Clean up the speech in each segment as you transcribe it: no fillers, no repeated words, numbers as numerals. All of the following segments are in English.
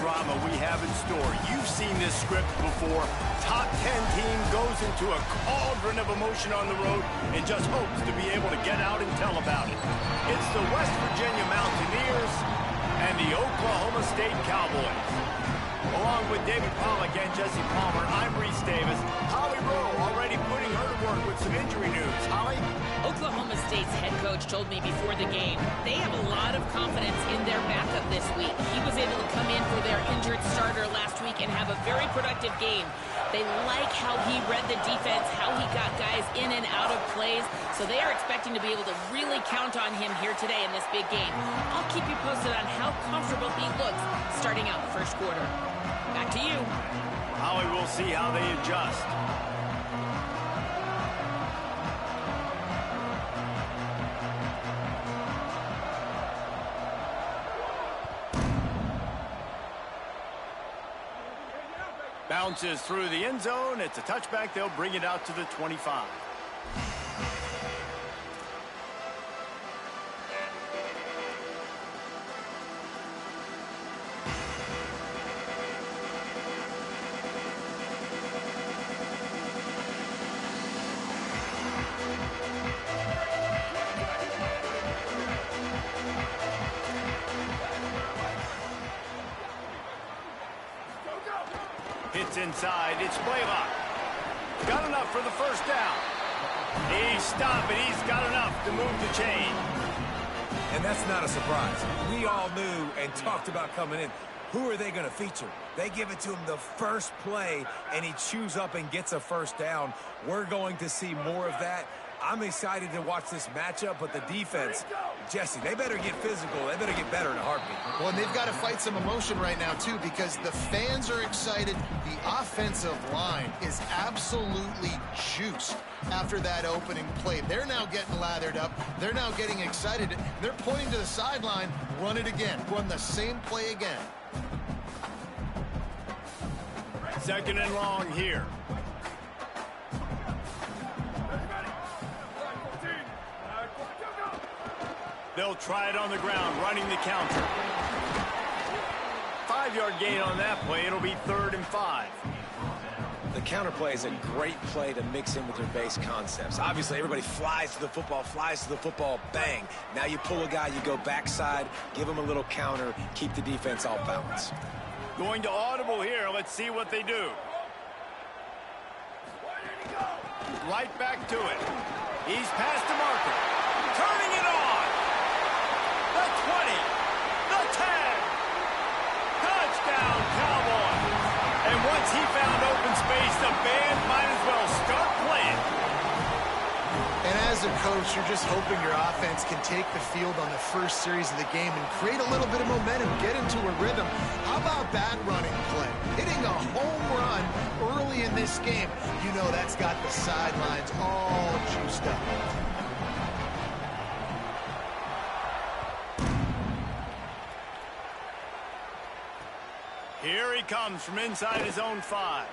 drama we have in store. You've seen this script before. Top 10 team goes into a cauldron of emotion on the road and just hopes to be able to get out and tell about it. It's the West Virginia Mountaineers and the Oklahoma State Cowboys. Along with David Pollack and Jesse Palmer, I'm Reese Davis. Holly Rowe already putting her to work with some injury news. Holly? Oklahoma State's head coach told me before the game they have a lot of confidence in their backup this week. He was able to come in for their injured starter last week and have a very productive game. They like how he read the defense, how he got guys in and out of plays, so they are expecting to be able to really count on him here today in this big game. I'll keep you posted on how comfortable he looks starting out the first quarter. Back to you. Holly, we'll see how they adjust. Bounces through the end zone. It's a touchback. They'll bring it out to the 25. Hits inside. It's Blaylock. Got enough for the first down. He's stopping. He's got enough to move the chain. And that's not a surprise. We all knew and talked about coming in. Who are they going to feature? They give it to him the first play, and he chews up and gets a first down. We're going to see more of that. I'm excited to watch this matchup, but the defense, Jesse, they better get physical. They better get better in a heartbeat. Well, and they've got to fight some emotion right now, too, because the fans are excited. The offensive line is absolutely juiced after that opening play. They're now getting lathered up. They're now getting excited. They're pointing to the sideline. Run it again. Run the same play again. Second and long here. They'll try it on the ground, running the counter. 5-yard gain on that play. It'll be 3rd and 5. The counter play is a great play to mix in with your base concepts. Obviously, everybody flies to the football, bang. Now you pull a guy, you go backside, give him a little counter, keep the defense off balance. Going to audible here. Let's see what they do. Right back to it. He's past the marker. Turning it on. The 20. The 10. Touchdown, Cowboys. And once he found open space, the band might as well start playing. And as a coach, you're just hoping your offense can take the field on the first series of the game and create a little bit of momentum, get into a rhythm. How about that running play? Hitting a home run early in this game. You know that's got the sidelines all juiced up. Here he comes from inside his own 5.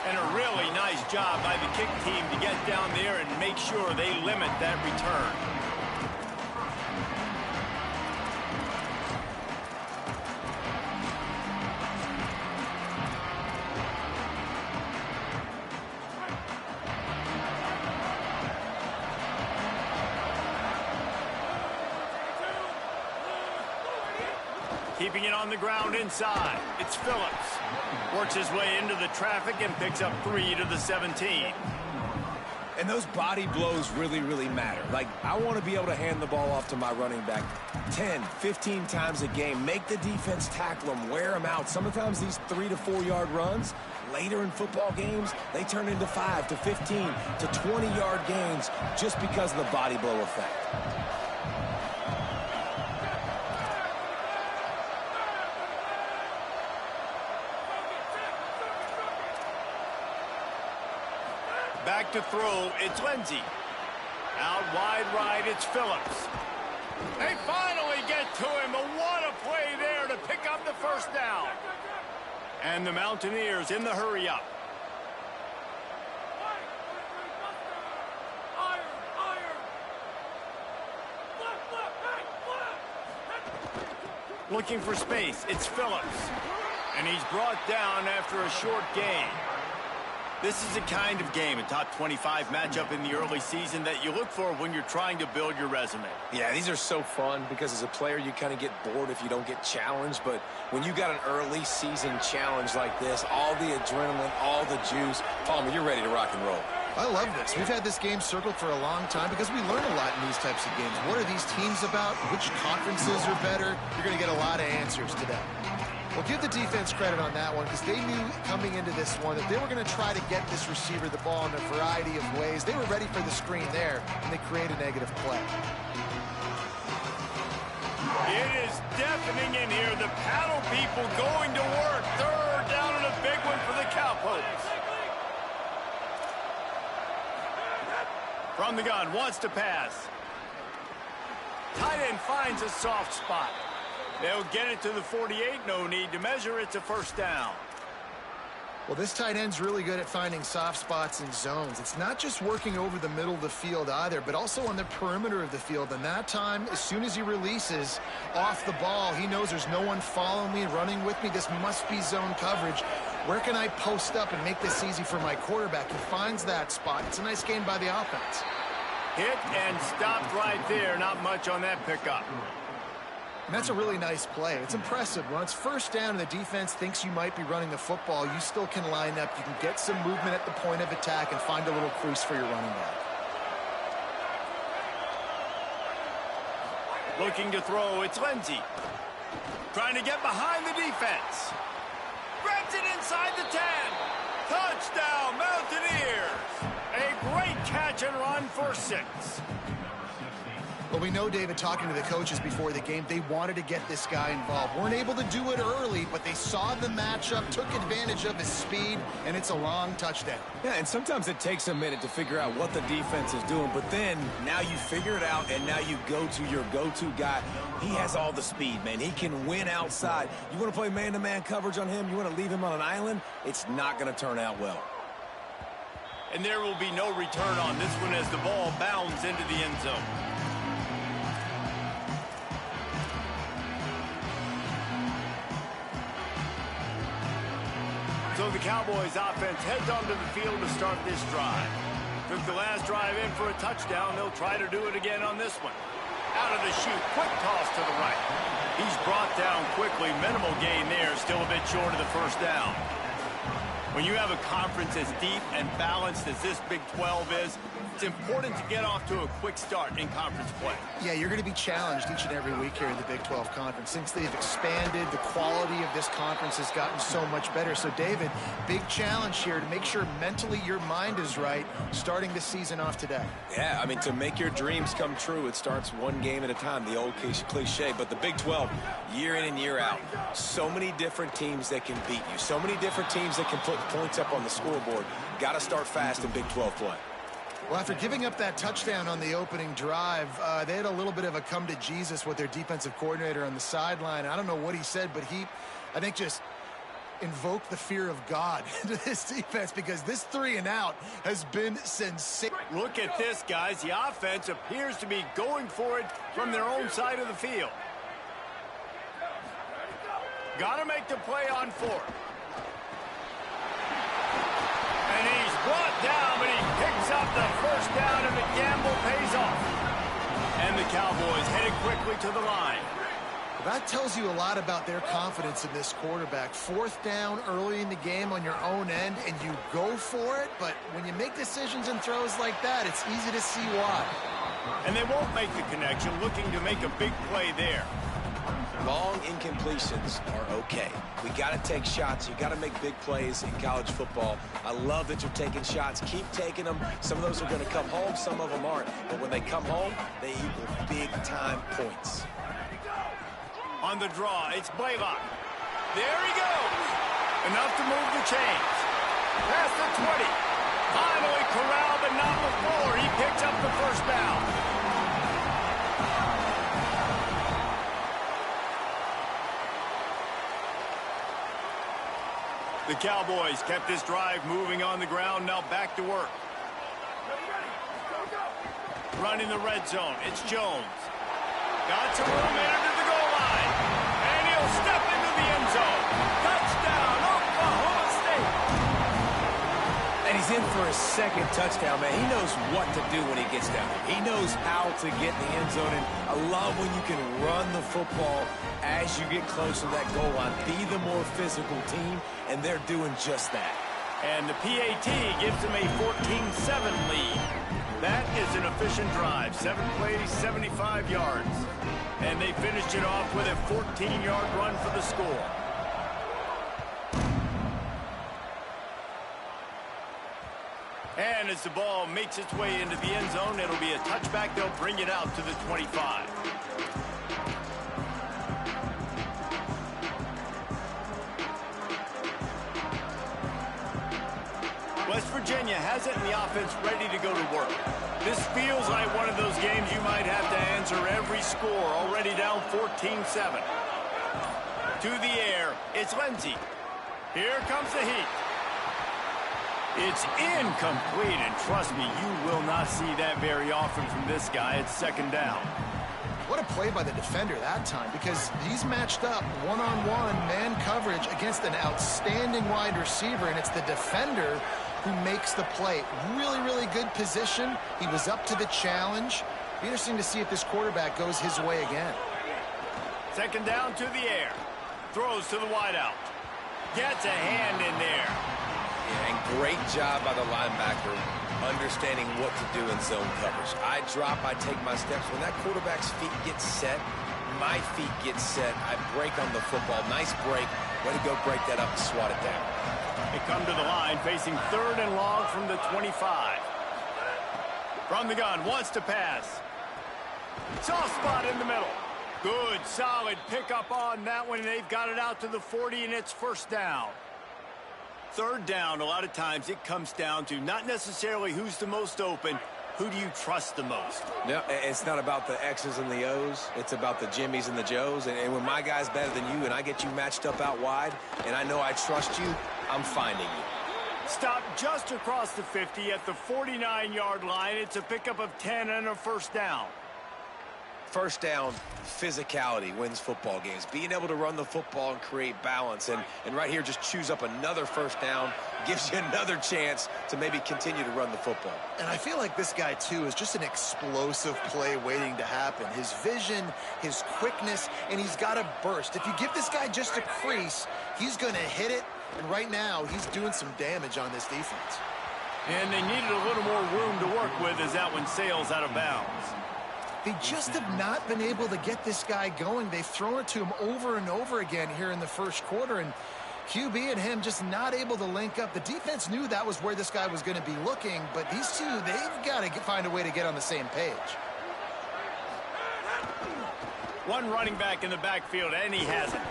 And a really nice job by the kick team to get down there and make sure they limit that return. Keeping it on the ground inside. It's Phillips. Works his way into the traffic and picks up 3 to the 17. And those body blows really, really matter. Like, I want to be able to hand the ball off to my running back 10, 15 times a game. Make the defense tackle them, wear them out. Sometimes these 3 to 4 yard runs, later in football games, they turn into 5 to 15 to 20 yard gains just because of the body blow effect. Back to throw, it's Lindsey. Out wide right, it's Phillips. They finally get to him, but what a play there to pick up the first down. And the Mountaineers in the hurry-up. Looking for space. It's Phillips. And he's brought down after a short gain. This is the kind of game, a top 25 matchup in the early season, that you look for when you're trying to build your resume. Yeah, these are so fun because as a player, you kind of get bored if you don't get challenged. But when you got an early season challenge like this, all the adrenaline, all the juice, Palmer, you're ready to rock and roll. I love this. We've had this game circled for a long time because we learn a lot in these types of games. What are these teams about? Which conferences are better? You're going to get a lot of answers today. Well, give the defense credit on that one because they knew coming into this one that they were going to try to get this receiver the ball in a variety of ways. They were ready for the screen there, and they create a negative play. It is deafening in here. The paddle people going to work. Third down and a big one for the Cowpokes. From the gun, wants to pass. Tight end finds a soft spot. They'll get it to the 48. No need to measure. It's a first down. Well, this tight end's really good at finding soft spots in zones. It's not just working over the middle of the field either, but also on the perimeter of the field. And that time, as soon as he releases off the ball, he knows there's no one following me, running with me. This must be zone coverage. Where can I post up and make this easy for my quarterback? He finds that spot. It's a nice gain by the offense. Hit and stopped right there. Not much on that pickup. And that's a really nice play. It's impressive. When it's first down and the defense thinks you might be running the football, you still can line up. You can get some movement at the point of attack and find a little crease for your running back. Looking to throw, it's Lindsey. Trying to get behind the defense. Grabs it inside the 10. Touchdown, Mountaineers. A great catch and run for 6. Well, we know, David, talking to the coaches before the game, they wanted to get this guy involved. Weren't able to do it early, but they saw the matchup, took advantage of his speed, and it's a long touchdown. Yeah, and sometimes it takes a minute to figure out what the defense is doing, but then now you figure it out, and now you go to your go-to guy. He has all the speed, man. He can win outside. You want to play man-to-man coverage on him? You want to leave him on an island? It's not going to turn out well. And there will be no return on this one as the ball bounds into the end zone. So the Cowboys offense heads onto the field to start this drive. Took the last drive in for a touchdown. They'll try to do it again on this one. Out of the chute, quick toss to the right. He's brought down quickly. Minimal gain there, still a bit short of the first down. When you have a conference as deep and balanced as this Big 12 is, it's important to get off to a quick start in conference play. Yeah, you're going to be challenged each and every week here in the Big 12 Conference. Since they've expanded, the quality of this conference has gotten so much better. So, David, big challenge here to make sure mentally your mind is right starting the season off today. Yeah, I mean, to make your dreams come true, it starts one game at a time, the old cliche. But the Big 12, year in and year out, so many different teams that can beat you, so many different teams that can put points up on the scoreboard. Got to start fast in Big 12 play. Well, after giving up that touchdown on the opening drive, they had a little bit of a come to Jesus with their defensive coordinator on the sideline. I don't know what he said, but he, I think, just invoked the fear of God into this defense because this 3-and-out has been sensational. Look at this, guys. The offense appears to be going for it from their own side of the field. Got to make the play on 4th. And he's brought down, but he picks up the first down, and the gamble pays off. And the Cowboys headed quickly to the line. Well, that tells you a lot about their confidence in this quarterback. 4th down early in the game on your own end, and you go for it. But when you make decisions and throws like that, it's easy to see why. And they won't make the connection, looking to make a big play there. Long incompletions are okay. We got to take shots. You got to make big plays in college football. I love that you're taking shots. Keep taking them. Some of those are going to come home. Some of them aren't. But when they come home, they equal big-time points. On the draw, it's Blaylock. There he goes. Enough to move the chains. Past the 20. Finally corralled, but not before. He picks up the first down. The Cowboys kept this drive moving on the ground, now back to work. Running the red zone, it's Jones. Got some room in under the goal line. And step into the end zone. Touchdown, Oklahoma State. And he's in for his second touchdown, man. He knows what to do when he gets down there. He knows how to get in the end zone, and I love when you can run the football as you get close to that goal line. Be the more physical team, and they're doing just that. And the PAT gives them a 14-7 lead. That is an efficient drive. 7 plays, 75 yards. And they finished it off with a 14-yard run for the score. And as the ball makes its way into the end zone, it'll be a touchback. They'll bring it out to the 25. West Virginia has it in the offense ready to go to work. This feels like one of those games you might have to answer every score, already down 14-7. To the air, it's Lindsey. Here comes the heat. It's incomplete, and trust me, you will not see that very often from this guy. It's second down. What a play by the defender that time, because he's matched up one-on-one man coverage against an outstanding wide receiver, and it's the defender who makes the play. Really, really good position. He was up to the challenge. Be interesting to see if this quarterback goes his way again. Second down to the air. Throws to the wideout. Gets a hand in there. Yeah, and great job by the linebacker understanding what to do in zone coverage. I drop, I take my steps. When that quarterback's feet get set, my feet get set. I break on the football. Nice break. Way to go break that up and swat it down. They come to the line, facing 3rd and long from the 25. From the gun, wants to pass. Soft spot in the middle. Good, solid pickup on that one, and they've got it out to the 40, and it's first down. Third down, a lot of times it comes down to not necessarily who's the most open, who do you trust the most? No, it's not about the X's and the O's. It's about the Jimmies and the Joes. And when my guy's better than you and I get you matched up out wide and I know I trust you, I'm finding you. Stop just across the 50 at the 49-yard line. It's a pickup of 10 and a first down. First down, physicality wins football games. Being able to run the football and create balance. And right here, just choose up another first down, gives you another chance to maybe continue to run the football. And I feel like this guy, too, is just an explosive play waiting to happen. His vision, his quickness, and he's got a burst. If you give this guy just a crease, he's going to hit it. And right now, he's doing some damage on this defense. And they needed a little more room to work with as that one sails out of bounds. They just have not been able to get this guy going. They've thrown it to him over and over again here in the first quarter, and QB and him just not able to link up. The defense knew that was where this guy was going to be looking, but these two, they've got to find a way to get on the same page. One running back in the backfield, and he has it.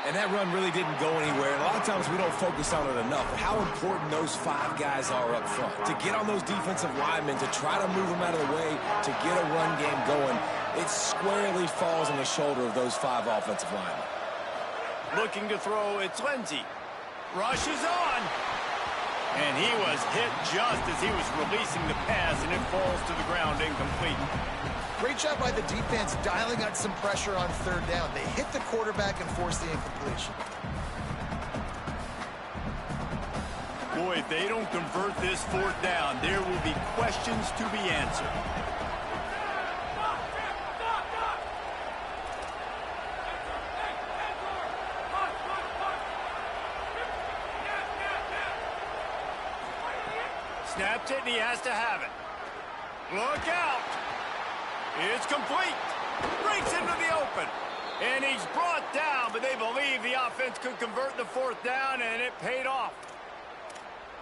And that run really didn't go anywhere. And a lot of times we don't focus on it enough. But how important those 5 guys are up front. To get on those defensive linemen, to try to move them out of the way, to get a run game going, it squarely falls on the shoulder of those 5 offensive linemen. Looking to throw, it's Lindsey. Rushes on. And he was hit just as he was releasing the pass, and it falls to the ground incomplete. Great job by the defense dialing out some pressure on third down. They hit the quarterback and forced the incompletion. Boy, if they don't convert this fourth down, there will be questions to be answered. Snaps it, and he has to have it. Look out. It's complete. Breaks into the open. And he's brought down, but they believe the offense could convert the fourth down, and it paid off.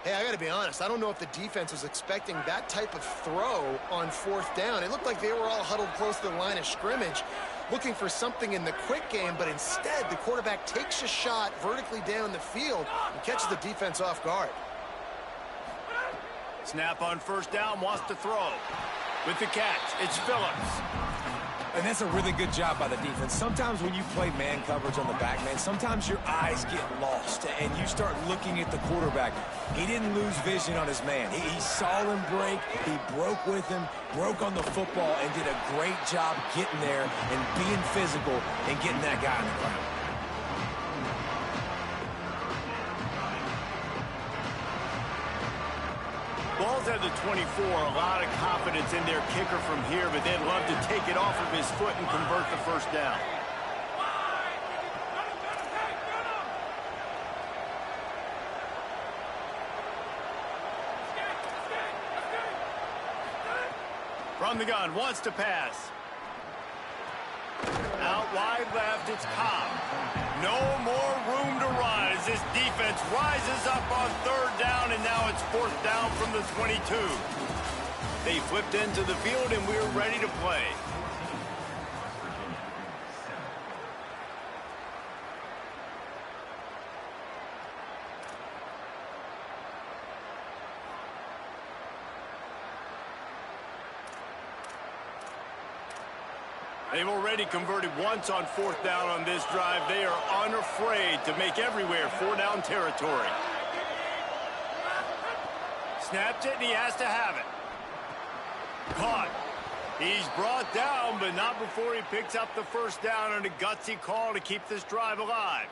Hey, I got to be honest. I don't know if the defense was expecting that type of throw on fourth down. It looked like they were all huddled close to the line of scrimmage, looking for something in the quick game, but instead the quarterback takes a shot vertically down the field and catches the defense off guard. Snap on first down, wants to throw. With the catch, it's Phillips. And that's a really good job by the defense. Sometimes when you play man coverage on the back, man, sometimes your eyes get lost and you start looking at the quarterback. He didn't lose vision on his man. He saw him break. He broke with him, broke on the football, and did a great job getting there and being physical and getting that guy on the ground. Eagles have the 24, a lot of confidence in their kicker from here, but they'd love to take it off of his foot and convert the first down. From the gun, wants to pass. Out wide left, it's Cobb. No more room to run as this defense rises up on third down, and now it's fourth down from the 22. They flipped into the field, and we're ready to play. They've already converted once on fourth down on this drive. They are unafraid to make everywhere four-down territory. Snaps it, and he has to have it. Caught. He's brought down, but not before he picks up the first down on a gutsy call to keep this drive alive.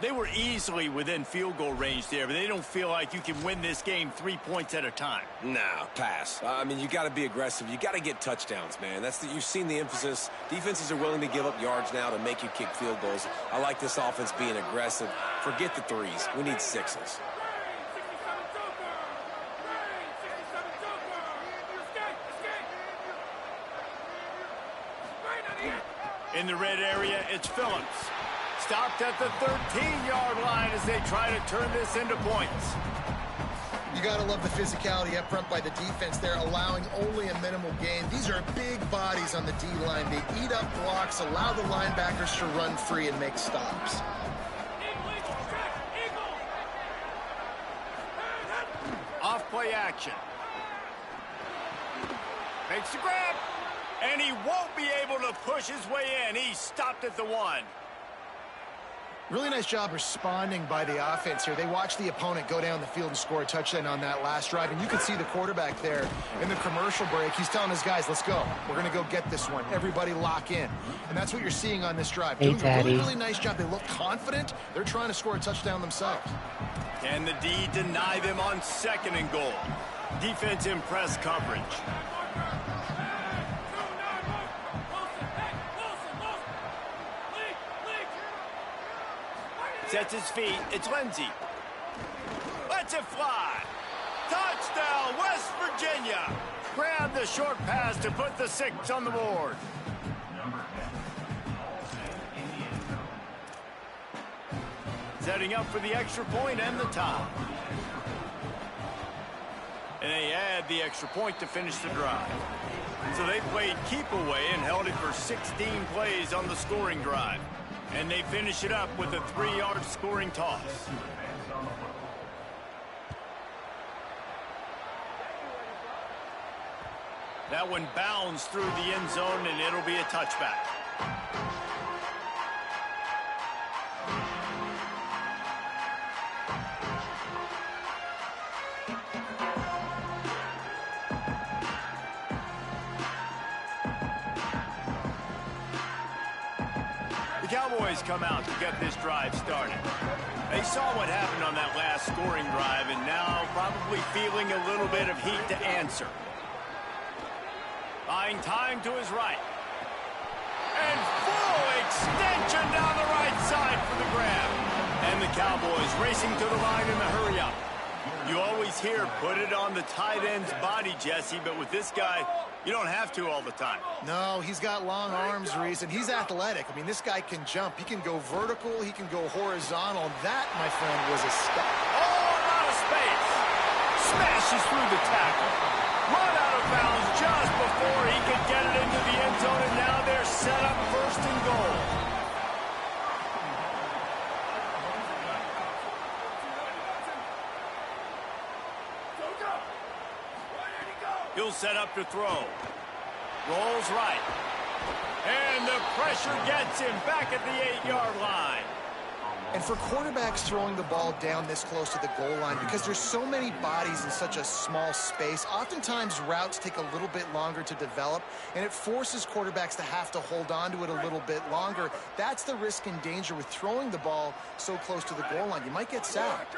They were easily within field goal range there, but they don't feel like you can win this game 3 points at a time. Nah, pass. I mean, you got to be aggressive. You got to get touchdowns, man. You've seen the emphasis. Defenses are willing to give up yards now to make you kick field goals. I like this offense being aggressive. Forget the threes. We need sixes. In the red area, it's Phillips. Stopped at the 13-yard line as they try to turn this into points. You got to love the physicality up front by the defense there, allowing only a minimal gain. These are big bodies on the D-line. They eat up blocks, allow the linebackers to run free and make stops. Off-play action. Makes the grab. And he won't be able to push his way in. He's stopped at the 1. Really nice job responding by the offense here. They watched the opponent go down the field and score a touchdown on that last drive. And you can see the quarterback there in the commercial break. He's telling his guys, let's go. We're going to go get this one. Everybody lock in. And that's what you're seeing on this drive. Hey, doing Daddy. a really, really nice job. They look confident. They're trying to score a touchdown themselves. Can the D deny them on 2nd and goal? Defense in press coverage. Sets his feet. It's Lindsey. Lets it fly. Touchdown, West Virginia. Grab the short pass to put the 6 on the board. Setting up for the extra point and the tie. And they add the extra point to finish the drive. So they played keep away and held it for 16 plays on the scoring drive. And they finish it up with a 3-yard scoring toss. That one bounds through the end zone, and it'll be a touchback. The Cowboys come out to get this drive started. They saw what happened on that last scoring drive, and now probably feeling a little bit of heat to answer. Buying time to his right. And full extension down the right side for the grab. And the Cowboys racing to the line in the hurry-up. You always hear, put it on the tight end's body, Jesse, but with this guy, you don't have to all the time. No, he's got long arms, Reese, and he's athletic. I mean, this guy can jump. He can go vertical. He can go horizontal. That, my friend, was a step. Oh, out of space. Smashes through the tackle. Run out of bounds just before he could get it into the end zone, and now they're set up 1st and goal. He'll set up to throw. Rolls right. And the pressure gets him back at the 8-yard line. And for quarterbacks throwing the ball down this close to the goal line, because there's so many bodies in such a small space, oftentimes routes take a little bit longer to develop, and it forces quarterbacks to have to hold on to it a little bit longer. That's the risk and danger with throwing the ball so close to the goal line. You might get sacked.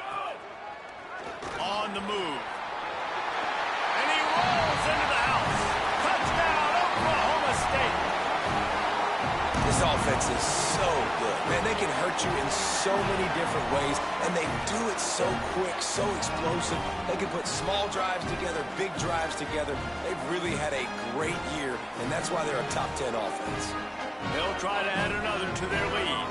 On the move. rolls into the house. Touchdown, Oklahoma State. This offense is so good. Man, they can hurt you in so many different ways, and they do it so quick, so explosive. They can put small drives together, big drives together. They've really had a great year, and that's why they're a top 10 offense. They'll try to add another to their lead.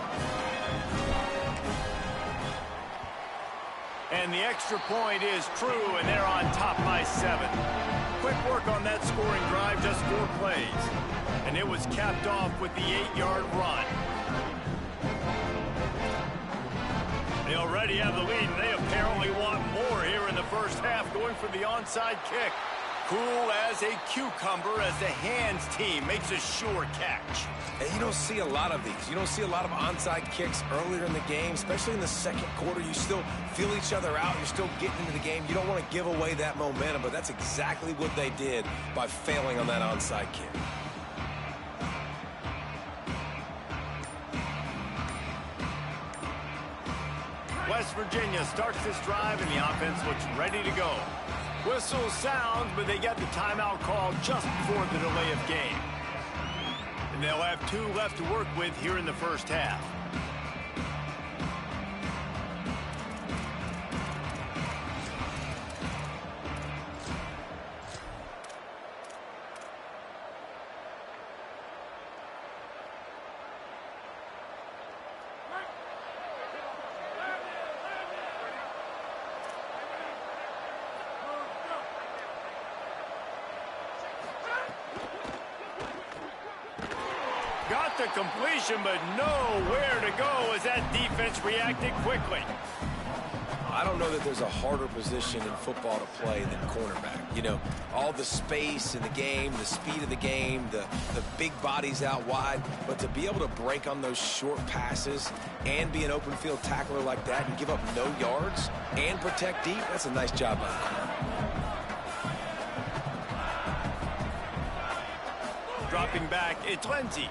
And the extra point is true, and they're on top by 7. Quick work on that scoring drive, just 4 plays. And it was capped off with the 8-yard run. They already have the lead, and they apparently want more here in the first half, going for the onside kick. Cool as a cucumber as the hands team makes a sure catch. And you don't see a lot of these. You don't see a lot of onside kicks earlier in the game, especially in the second quarter. You still feel each other out. You're still getting into the game. You don't want to give away that momentum, but that's exactly what they did by failing on that onside kick. West Virginia starts this drive, and the offense looks ready to go. Whistle sounds, but they get the timeout call just before the delay of game. And they'll have 2 left to work with here in the first half. Got the completion, but nowhere to go as that defense reacted quickly. I don't know that there's a harder position in football to play than cornerback. You know, all the space in the game, the speed of the game, the big bodies out wide. But to be able to break on those short passes and be an open field tackler like that and give up no yards and protect deep, that's a nice job by the corner. Dropping back, it's Lindsey.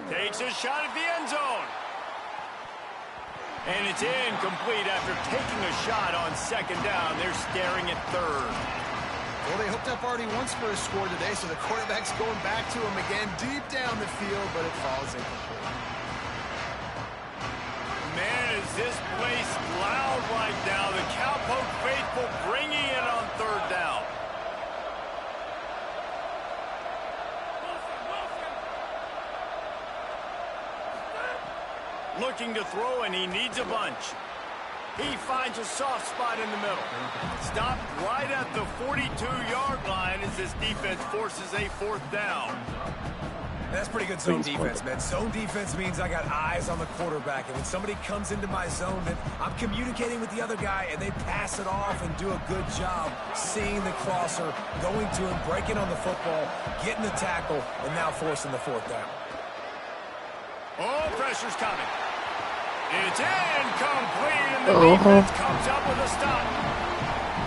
Takes a shot at the end zone. And it's incomplete after taking a shot on second down. They're staring at third. Well, they hooked up already once for a score today, so the quarterback's going back to him again deep down the field, but it falls incomplete. Man, is this place loud right now. The Cowpoke faithful bringing it on third down. Looking to throw, and he needs a bunch. He finds a soft spot in the middle. Stopped right at the 42-yard line as this defense forces a 4th down. That's pretty good zone defense, man. Zone defense means I got eyes on the quarterback, and when somebody comes into my zone, then I'm communicating with the other guy, and they pass it off and do a good job seeing the crosser, going to him, breaking on the football, getting the tackle, and now forcing the 4th down. Oh, pressure's coming. It's incomplete, and the defense comes up with a stop.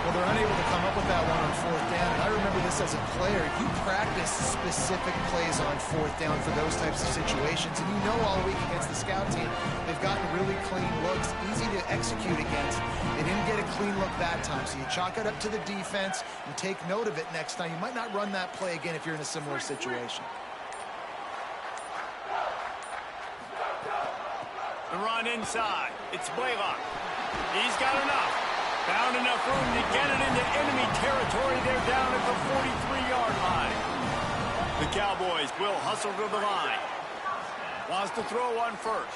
Well, they're unable to come up with that one on 4th down. And I remember this as a player. You practice specific plays on 4th down for those types of situations. And you know all week against the scout team, they've gotten really clean looks, easy to execute against. They didn't get a clean look that time. So you chalk it up to the defense and take note of it next time. You might not run that play again if you're in a similar situation. The run inside. It's Blaylock. He's got enough. Found enough room to get it into enemy territory. They're down at the 43-yard line. The Cowboys will hustle to the line. Wants to throw one first.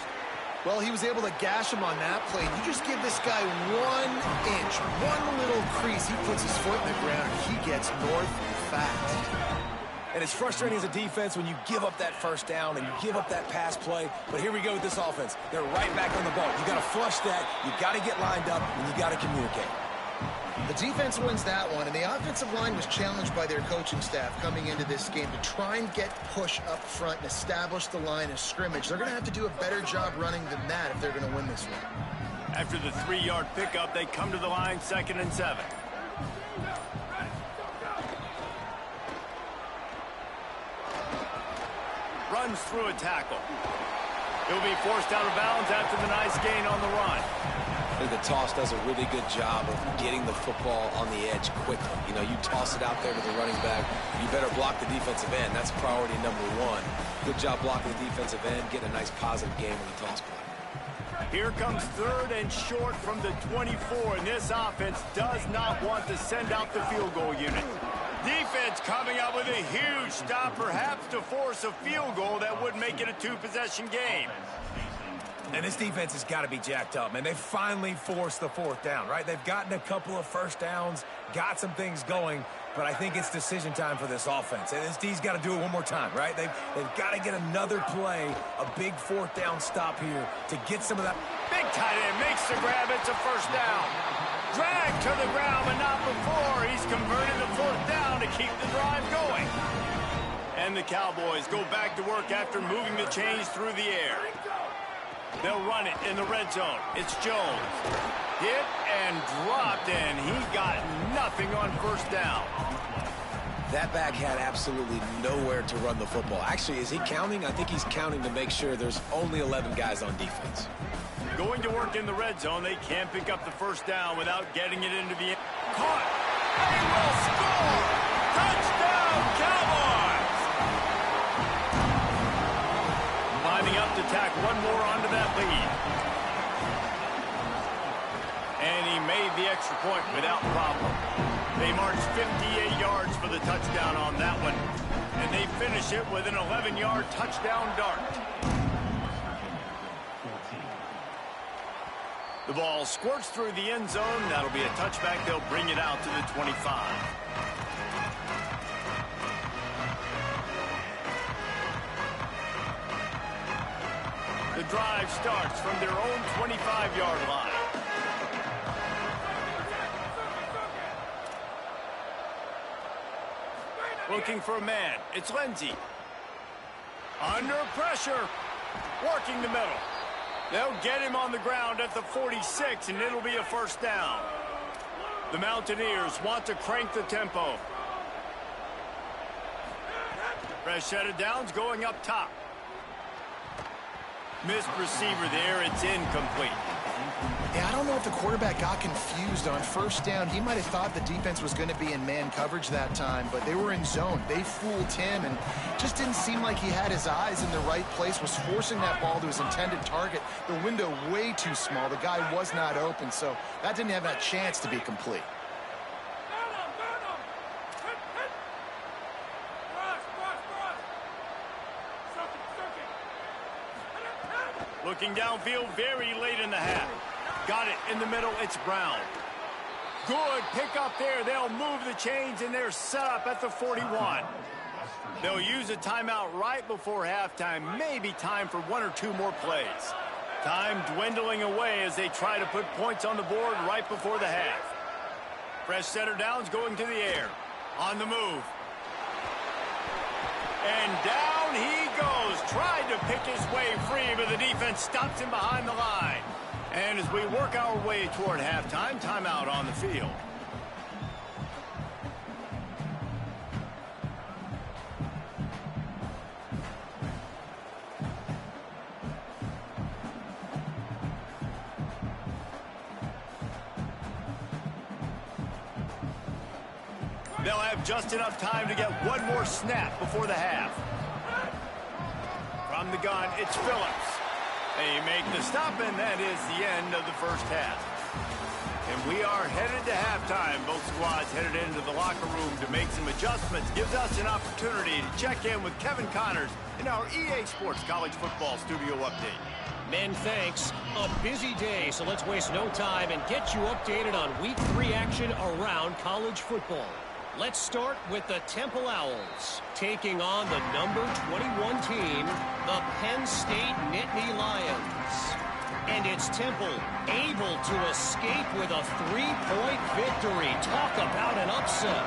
Well, he was able to gash him on that play. You just give this guy 1 inch, one little crease. He puts his foot in the ground, and he gets north fast. And it's frustrating as a defense when you give up that 1st down and you give up that pass play. But here we go with this offense. They're right back on the ball. You got to flush that. You got to get lined up, and you got to communicate. The defense wins that one, and the offensive line was challenged by their coaching staff coming into this game to try and get push up front and establish the line of scrimmage. They're going to have to do a better job running than that if they're going to win this one. After the 3-yard pickup, they come to the line 2nd and 7. Runs through a tackle. He'll be forced out of bounds after the nice gain on the run. I think the toss does a really good job of getting the football on the edge quickly. You know, you toss it out there to the running back, you better block the defensive end. That's priority number one. Good job blocking the defensive end, getting a nice positive game on the toss play. Here comes 3rd and short from the 24, and this offense does not want to send out the field goal unit. Defense coming up with a huge stop, perhaps to force a field goal that would make it a 2-possession game. And this defense has got to be jacked up, man. They finally forced the 4th down, right? They've gotten a couple of first downs, got some things going, but I think it's decision time for this offense. And this D's got to do it one more time, right? They've got to get another play, a big 4th down stop here to get some of that. Big tight end makes the grab. It's a first down. Drag to the ground, but not before. He's converted the 4th down to keep the drive going. And the Cowboys go back to work after moving the chains through the air. They'll run it in the red zone. It's Jones. Hit and dropped, and he got nothing on first down. That back had absolutely nowhere to run the football. Actually, is he counting? I think he's counting to make sure there's only 11 guys on defense. Going to work in the red zone. They can't pick up the first down without getting it into the end. Caught. They will score. Touchdown, Cowboys. Lining up to tack one more onto that lead. And he made the extra point without problem. They marched 58 yards for the touchdown on that one. And they finish it with an 11-yard touchdown dart. The ball squirts through the end zone. That'll be a touchback. They'll bring it out to the 25. The drive starts from their own 25-yard line. Looking for a man. It's Lindsey. Under pressure. Working the middle. They'll get him on the ground at the 46, and it'll be a first down. The Mountaineers want to crank the tempo. Fresh set of downs going up top. Missed receiver there. It's incomplete. Yeah, I don't know if the quarterback got confused on first down. He might have thought the defense was going to be in man coverage that time, but they were in zone. They fooled him and just didn't seem like he had his eyes in the right place, was forcing that ball to his intended target. The window way too small. The guy was not open, so that didn't have that chance to be complete. Looking downfield very late in the half. Got it in the middle. It's Brown. Good pick up there. They'll move the chains, and they're set up at the 41. They'll use a timeout right before halftime. Maybe time for one or two more plays. Time dwindling away as they try to put points on the board right before the half. Fresh setter downs going to the air. On the move. And down he goes. Tried to pick his way free, but the defense stops him behind the line. And as we work our way toward halftime, timeout on the field. They'll have just enough time to get one more snap before the half. From the gun, it's Phillips. They make the stop, and that is the end of the first half. And we are headed to halftime. Both squads headed into the locker room to make some adjustments. Gives us an opportunity to check in with Kevin Connors in our EA Sports College Football Studio Update. Men, thanks. A busy day, so let's waste no time and get you updated on Week 3 action around college football. Let's start with the Temple Owls, taking on the number 21 team, the Penn State Nittany Lions. And it's Temple able to escape with a 3-point victory. Talk about an upset.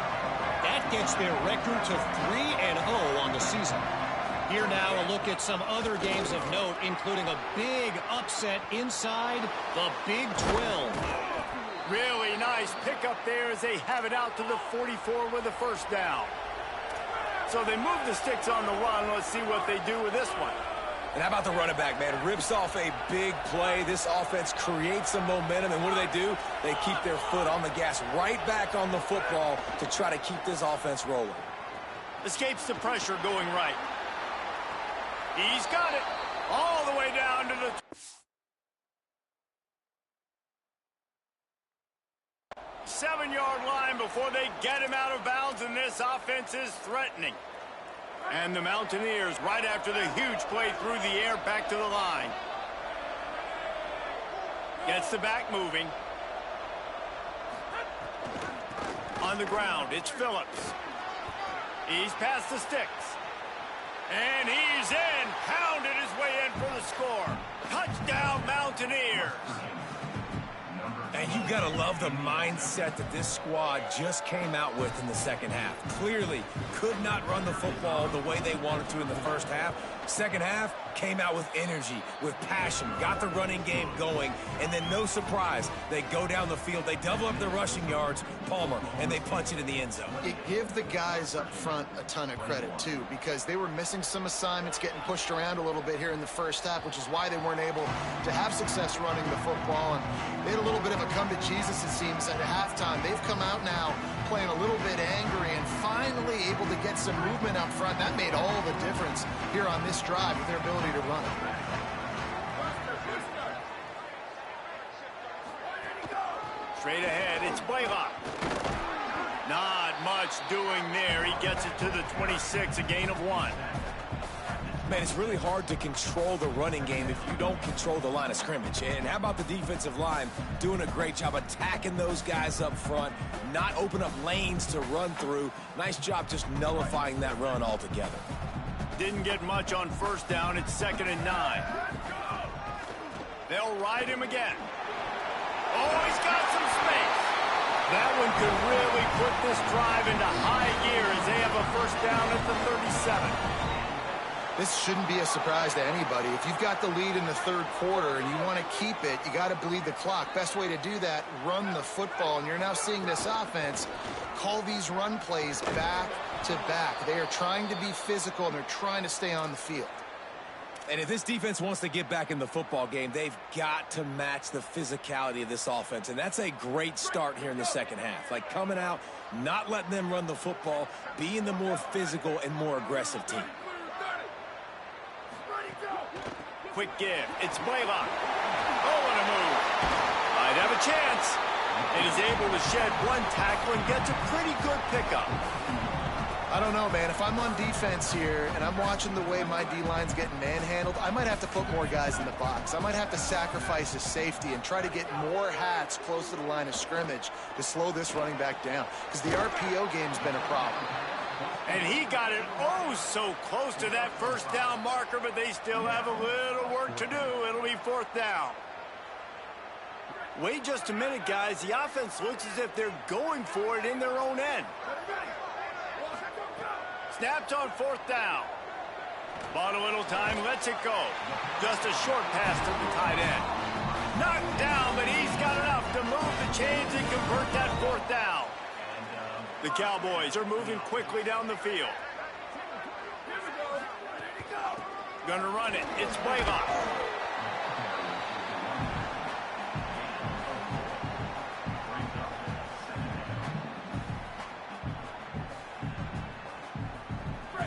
That gets their record to 3-0 on the season. Here now a look at some other games of note, including a big upset inside the Big 12. Really nice pickup there as they have it out to the 44 with a first down. So they move the sticks on the run. Let's see what they do with this one. And how about the running back, man? Rips off a big play. This offense creates some momentum, and what do? They keep their foot on the gas, right back on the football to try to keep this offense rolling. Escapes the pressure going right. He's got it all the way down to the 7-yard line before they get him out of bounds, and this offense is threatening. And the Mountaineers, right after the huge play through the air, back to the line. Gets the back moving. On the ground, it's Phillips. He's past the sticks. And he's in. Pounded his way in for the score. Touchdown, Mountaineers. And you got to love the mindset that this squad just came out with in the second half. Clearly could not run the football the way they wanted to in the first half. Second half came out with energy, with passion, got the running game going, and then no surprise, they go down the field, they double up their rushing yards, Palmer, and they punch it in the end zone. You give the guys up front a ton of credit, too, because they were missing some assignments, getting pushed around a little bit here in the first half, which is why they weren't able to have success running the football. And they had a little bit of a come to Jesus, it seems, at halftime. They've come out now playing a little bit angry and finally able to get some movement up front. That made all the difference here on this drive with their ability to run it. Straight ahead, it's Blaylock. Not much doing there. He gets it to the 26, a gain of 1. Man, it's really hard to control the running game if you don't control the line of scrimmage. And how about the defensive line doing a great job attacking those guys up front, not open up lanes to run through. Nice job just nullifying that run altogether. Didn't get much on first down. It's 2nd and 9. They'll ride him again. Oh, he's got some space. That one could really put this drive into high gear as they have a first down at the 37. This shouldn't be a surprise to anybody. If you've got the lead in the third quarter and you want to keep it, you got to bleed the clock. Best way to do that, run the football. And you're now seeing this offense call these run plays back to back. They are trying to be physical, and they're trying to stay on the field. And if this defense wants to get back in the football game, they've got to match the physicality of this offense. And that's a great start here in the second half. Like coming out, not letting them run the football, being the more physical and more aggressive team. Quick give. It's Blaylock. Oh, what a move. Might have a chance. And he's able to shed one tackle and gets a pretty good pickup. I don't know, man. If I'm on defense here and I'm watching the way my D-line's getting manhandled, I might have to put more guys in the box. I might have to sacrifice his safety and try to get more hats close to the line of scrimmage to slow this running back down, because the RPO game's been a problem. And he got it oh so close to that first down marker, but they still have a little work to do. It'll be 4th down. Wait just a minute, guys. The offense looks as if they're going for it in their own end. Snapped on 4th down. Bought a little time, lets it go. Just a short pass to the tight end. Knocked down, but he's got enough to move the chains and convert that 4th down. The Cowboys are moving quickly down the field. Gonna run it. It's Blaylock.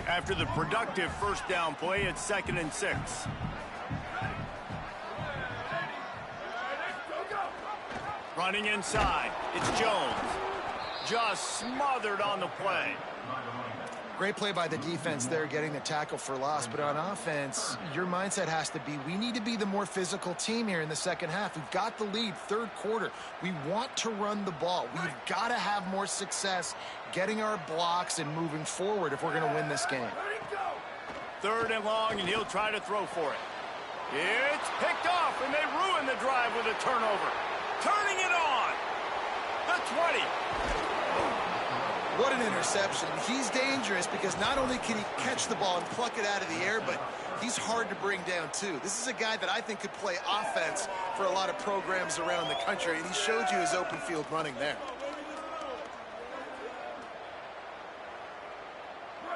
After the productive first down play, it's 2nd and 6. Running inside. It's Jones. Just smothered on the play. Great play by the defense there, getting the tackle for loss. But on offense, your mindset has to be, we need to be the more physical team here in the second half. We've got the lead, third quarter. We want to run the ball. We've got to have more success getting our blocks and moving forward if we're going to win this game. 3rd and long, and he'll try to throw for it. It's picked off, and they ruin the drive with a turnover. Turning it on. The 20. What an interception. He's dangerous because not only can he catch the ball and pluck it out of the air, but he's hard to bring down too. This is a guy that I think could play offense for a lot of programs around the country, and he showed you his open field running there.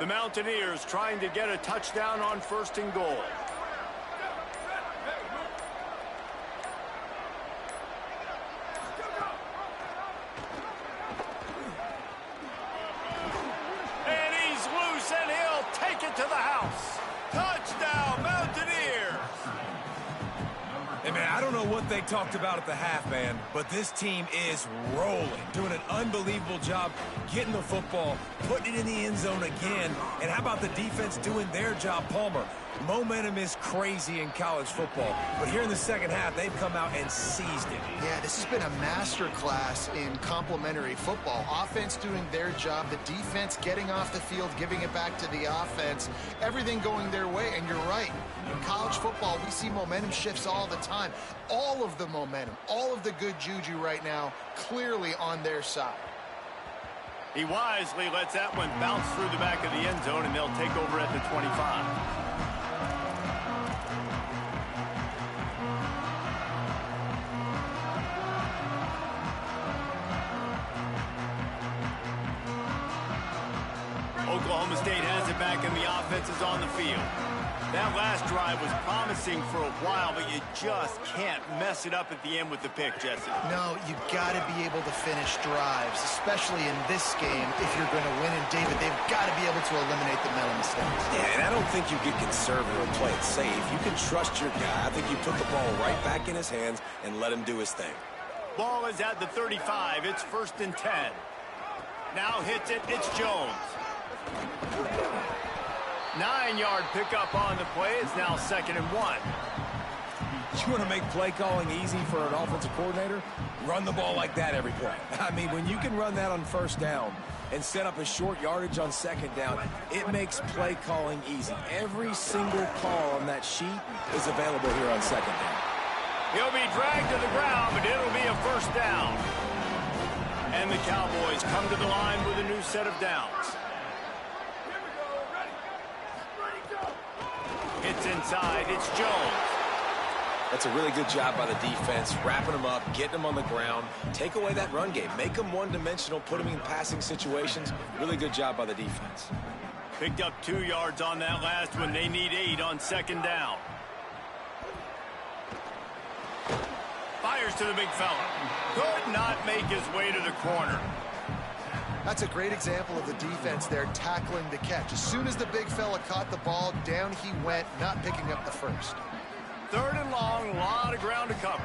The Mountaineers trying to get a touchdown on 1st and goal. don't know what they talked about at the half, man, but this team is rolling, doing an unbelievable job getting the football, putting it in the end zone again. And how about the defense doing their job, Palmer? Momentum is crazy in college football, but here in the second half, they've come out and seized it. Yeah, this has been a masterclass in complementary football. Offense doing their job, the defense getting off the field, giving it back to the offense, everything going their way. And you're right, in college football, we see momentum shifts all the time. All of the momentum, all of the good juju right now, clearly on their side. He wisely lets that one bounce through the back of the end zone, and they'll take over at the 25. Oklahoma State has it back, and the offense is on the field. That last drive was promising for a while, but you just can't mess it up at the end with the pick, Jesse. No, you got to be able to finish drives, especially in this game if you're going to win. And, David, they've got to be able to eliminate the mental mistakes. Yeah, and I don't think you get conservative and play it safe. You can trust your guy. I think you put the ball right back in his hands and let him do his thing. Ball is at the 35. It's 1st and 10. Now hits it. It's Jones. 9-yard pickup on the play. It's now 2nd and 1. You want to make play calling easy for an offensive coordinator? Run the ball like that every play. I mean, when you can run that on 1st down and set up a short yardage on 2nd down, it makes play calling easy. Every single call on that sheet is available here on 2nd down. He'll be dragged to the ground, but it'll be a 1st down. And the Cowboys come to the line with a new set of downs. It's inside. It's Jones. That's a really good job by the defense, wrapping them up, getting them on the ground. Take away that run game. Make them one-dimensional, put them in passing situations. Really good job by the defense. Picked up 2 yards on that last one. They need 8 on 2nd down. Fires to the big fella. Could not make his way to the corner. That's a great example of the defense there tackling the catch. As soon as the big fella caught the ball, down he went, not picking up the first. 3rd and long, a lot of ground to cover.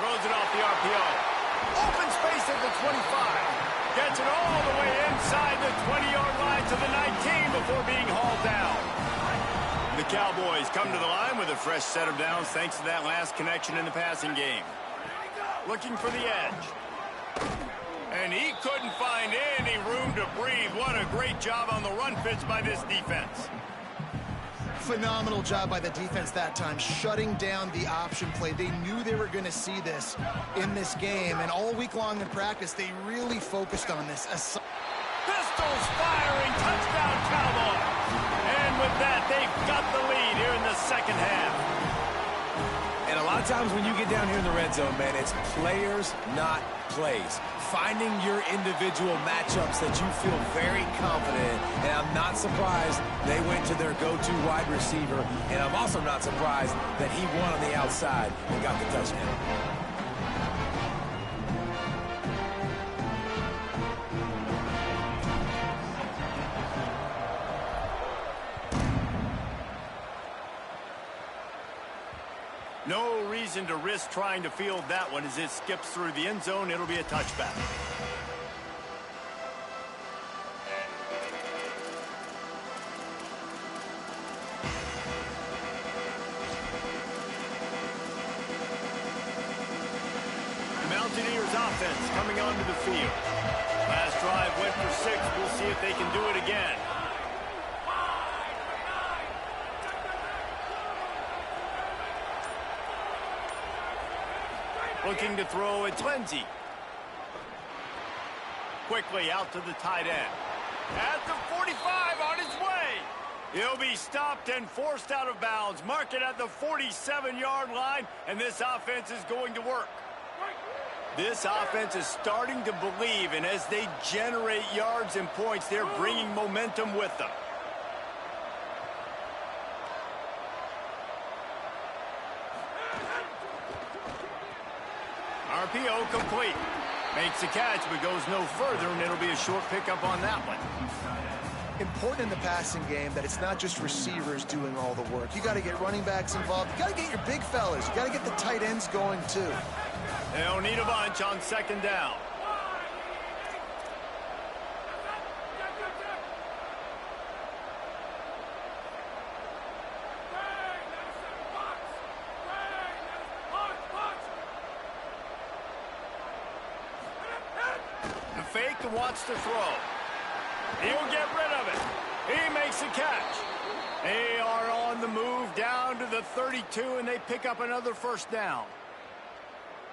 Throws it off the RPO. Open space at the 25. Gets it all the way inside the 20-yard line to the 19 before being hauled down. The Cowboys come to the line with a fresh set of downs thanks to that last connection in the passing game. Looking for the edge. And he couldn't find any room to breathe. What a great job on the run fits by this defense. Phenomenal job by the defense that time, shutting down the option play. They knew they were going to see this in this game, and all week long in practice, they really focused on this. Pistols firing, touchdown Cowboys. And with that, they've got the lead here in the second half. And a lot of times when you get down here in the red zone, man, it's players, not plays. Finding your individual matchups that you feel very confident in. And I'm not surprised they went to their go-to wide receiver. And I'm also not surprised that he won on the outside and got the touchdown. No reason to risk trying to field that one as it skips through the end zone. It'll be a touchback. Mountaineers offense coming onto the field. Last drive went for 6. We'll see if they can do it again. Looking to throw, it's Lindsey. Quickly out to the tight end. At the 45 on his way. He'll be stopped and forced out of bounds. Mark it at the 47-yard line, and this offense is going to work. This offense is starting to believe, and as they generate yards and points, they're bringing momentum with them. RPO complete. Makes the catch, but goes no further, and it'll be a short pickup on that one. important in the passing game that it's not just receivers doing all the work. You got to get running backs involved. You got to get your big fellas. You got to get the tight ends going too. They'll need a bunch on second down. The fake and wants to throw. He'll get rid of it. He makes a catch. They are on the move down to the 32, and they pick up another first down.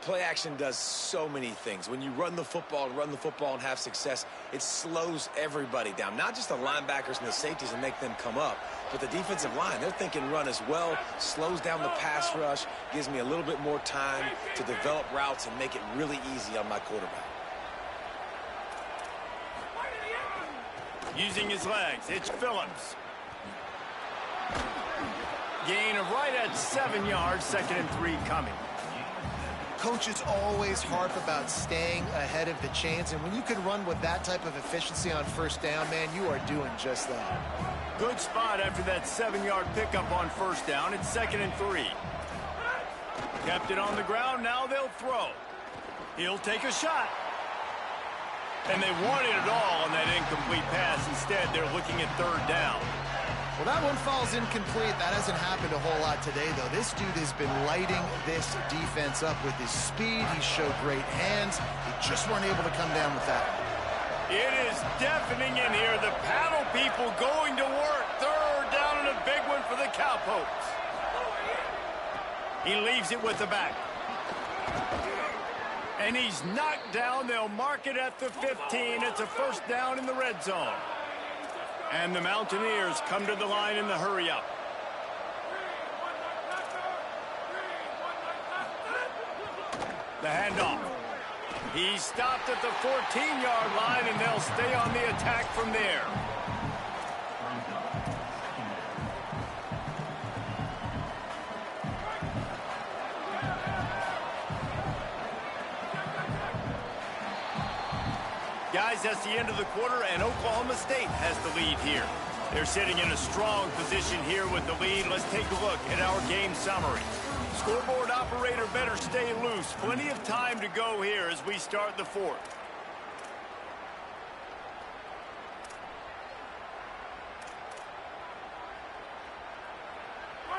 Play action does so many things. When you run the football and have success, it slows everybody down. Not just the linebackers and the safeties and make them come up, but the defensive line. They're thinking run as well, slows down the pass rush, gives me a little bit more time to develop routes and make it really easy on my quarterback. Using his legs, it's Phillips. Gain of right at 7 yards, 2nd and 3 coming. Coaches always harp about staying ahead of the chains, and when you can run with that type of efficiency on first down, man, you are doing just that. Good spot after that 7-yard pickup on first down. It's 2nd and 3. Kept it on the ground, now they'll throw. He'll take a shot. And they wanted it all on that incomplete pass. Instead, they're looking at 3rd down. Well, that one falls incomplete. That hasn't happened a whole lot today, though. This dude has been lighting this defense up with his speed. He showed great hands. They just weren't able to come down with that one. It is deafening in here. The paddle people going to work. 3rd down and a big one for the Cowpokes. He leaves it with the back. And he's knocked down. They'll mark it at the 15. It's a first down in the red zone. And the Mountaineers come to the line in the hurry-up. The handoff. He stopped at the 14-yard line, and they'll stay on the attack from there. Guys, that's the end of the quarter, and Oklahoma State has the lead here. They're sitting in a strong position here with the lead. Let's take a look at our game summary. Scoreboard operator better stay loose. Plenty of time to go here as we start the 4th.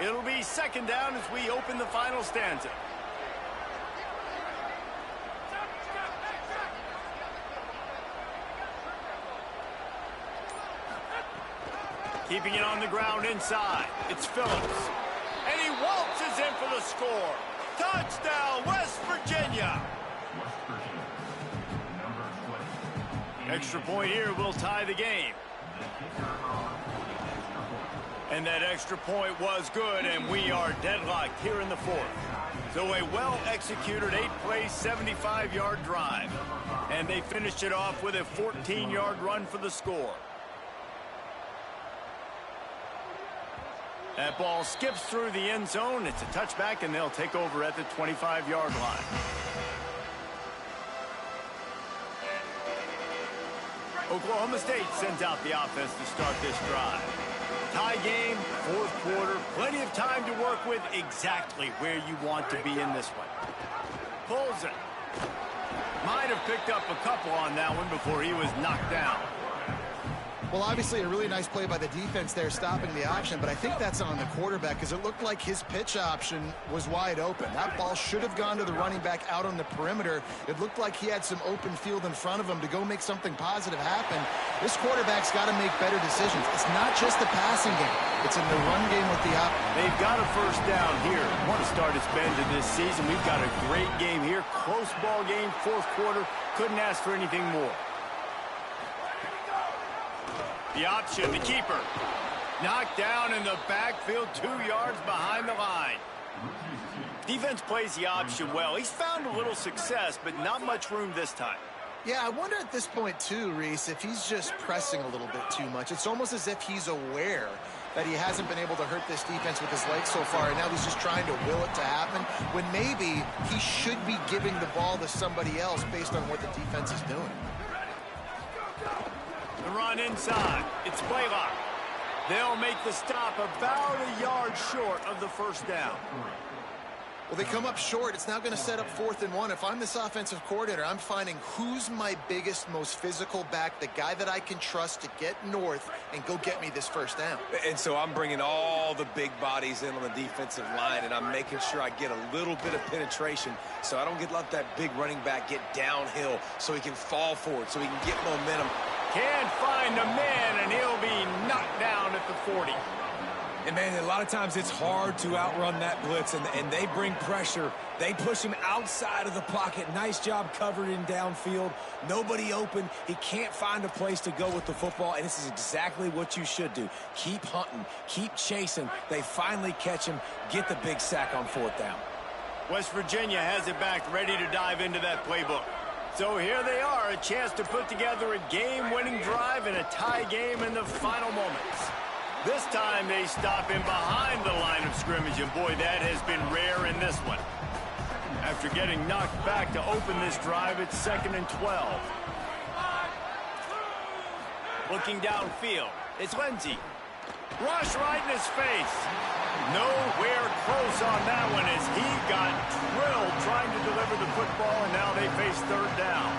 It'll be 2nd down as we open the final stanza. Keeping it on the ground inside. It's Phillips. And he waltzes in for the score. Touchdown, West Virginia. Extra point here will tie the game. And that extra point was good, and we are deadlocked here in the 4th. So a well-executed 8-play, 75-yard drive. And they finished it off with a 14-yard run for the score. That ball skips through the end zone. It's a touchback, and they'll take over at the 25-yard line. Oklahoma State sends out the offense to start this drive. Tie game, 4th quarter, plenty of time to work with, exactly where you want to be in this one. Pulls it. Might have picked up a couple on that one before he was knocked down. Well, obviously a really nice play by the defense there stopping the option, but I think that's on the quarterback because it looked like his pitch option was wide open. That ball should have gone to the running back out on the perimeter. It looked like he had some open field in front of him to go make something positive happen. This quarterback's got to make better decisions. It's not just the passing game. It's in the run game with the op. They've got a first down here. Want to start its bend of this season. We've got a great game here. Close ball game, 4th quarter. Couldn't ask for anything more. The option, the keeper. Knocked down in the backfield, 2 yards behind the line. Defense plays the option well. He's found a little success, but not much room this time. Yeah, I wonder at this point, too, Reese, if he's just pressing a little bit too much. It's almost as if he's aware that he hasn't been able to hurt this defense with his legs so far, and now he's just trying to will it to happen, when maybe he should be giving the ball to somebody else based on what the defense is doing. The run inside. It's Blaylock. They'll make the stop about a yard short of the first down. Well, they come up short. It's now going to set up 4th and 1. If I'm this offensive coordinator, I'm finding who's my biggest, most physical back, the guy that I can trust to get north and go get me this first down. And so I'm bringing all the big bodies in on the defensive line, and I'm making sure I get a little bit of penetration so I don't let that big running back get downhill so he can fall forward, so he can get momentum. Can't find a man, and he'll be knocked down at the 40. And, man, a lot of times it's hard to outrun that blitz, and they bring pressure. They push him outside of the pocket. Nice job covered in downfield. Nobody open. He can't find a place to go with the football, and this is exactly what you should do. Keep hunting. Keep chasing. They finally catch him. Get the big sack on 4th down. West Virginia has it back, ready to dive into that playbook. So here they are, a chance to put together a game-winning drive and a tie game in the final moments. This time they stop him behind the line of scrimmage, and boy, that has been rare in this one. After getting knocked back to open this drive, it's 2nd and 12. Looking downfield, it's Lindsey. Rush right in his face. Nowhere close on that one as he got drilled trying to deliver the football, and now they face 3rd down.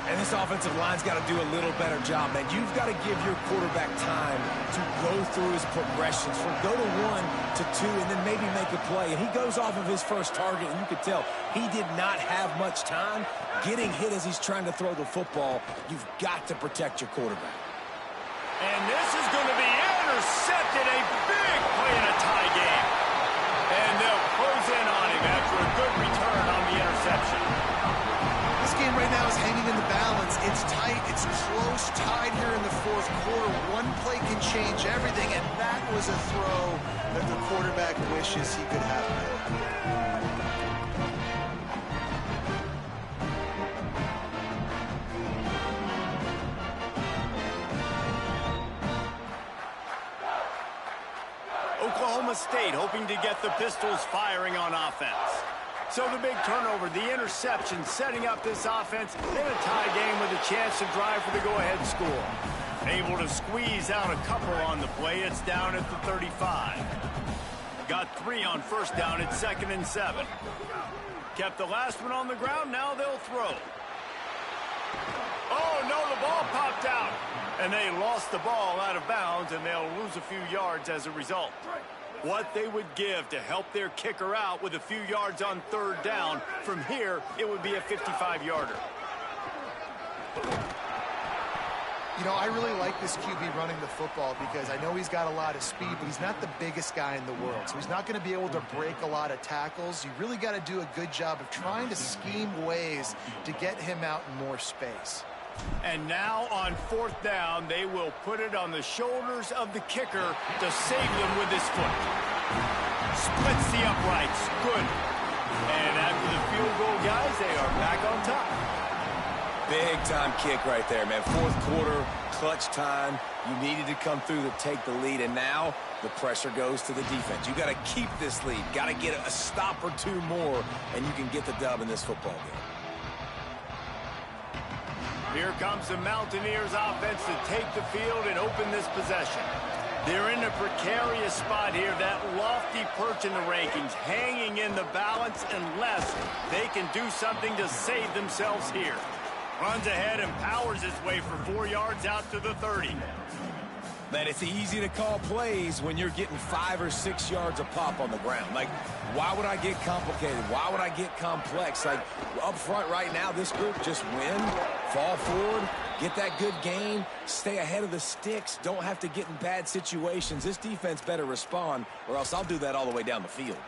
And this offensive line's got to do a little better job, man. You've got to give your quarterback time to go through his progressions from go to 1 to 2 and then maybe make a play. And he goes off of his first target, and you could tell he did not have much time getting hit as he's trying to throw the football. You've got to protect your quarterback. And this is going to be intercepted, a big play in a tie game. And they'll close in on him after a good return on the interception. This game right now is hanging in the balance. It's tight. It's close, tied here in the 4th quarter. One play can change everything, and that was a throw that the quarterback wishes he could have made. Oklahoma State hoping to get the Pistols firing on offense. So the big turnover, the interception, setting up this offense in a tie game with a chance to drive for the go-ahead score. Able to squeeze out a couple on the play. It's down at the 35. Got 3 on 1st down. It's 2nd and 7. Kept the last one on the ground. Now they'll throw. Oh, no, the ball popped out. And they lost the ball out of bounds, and they'll lose a few yards as a result. What they would give to help their kicker out with a few yards on 3rd down. From here, it would be a 55-yarder. You know, I really like this QB running the football because I know he's got a lot of speed, but he's not the biggest guy in the world. So he's not going to be able to break a lot of tackles. You really got to do a good job of trying to scheme ways to get him out in more space. And now on 4th down, they will put it on the shoulders of the kicker to save them with his foot. Splits the uprights. Good. And after the field goal, guys, they are back on top. Big-time kick right there, man. 4th quarter, clutch time. You needed to come through to take the lead, and now the pressure goes to the defense. You got to keep this lead. Got to get a stop or 2 more, and you can get the dub in this football game. Here comes the Mountaineers offense to take the field and open this possession. They're in a precarious spot here, that lofty perch in the rankings, hanging in the balance unless they can do something to save themselves here. Runs ahead and powers his way for 4 yards out to the 30. Man, it's easy to call plays when you're getting 5 or 6 yards a pop on the ground. Like, why would I get complicated? Why would I get complex? Like, up front right now, this group just win, fall forward, get that good gain, stay ahead of the sticks, don't have to get in bad situations. This defense better respond, or else I'll do that all the way down the field.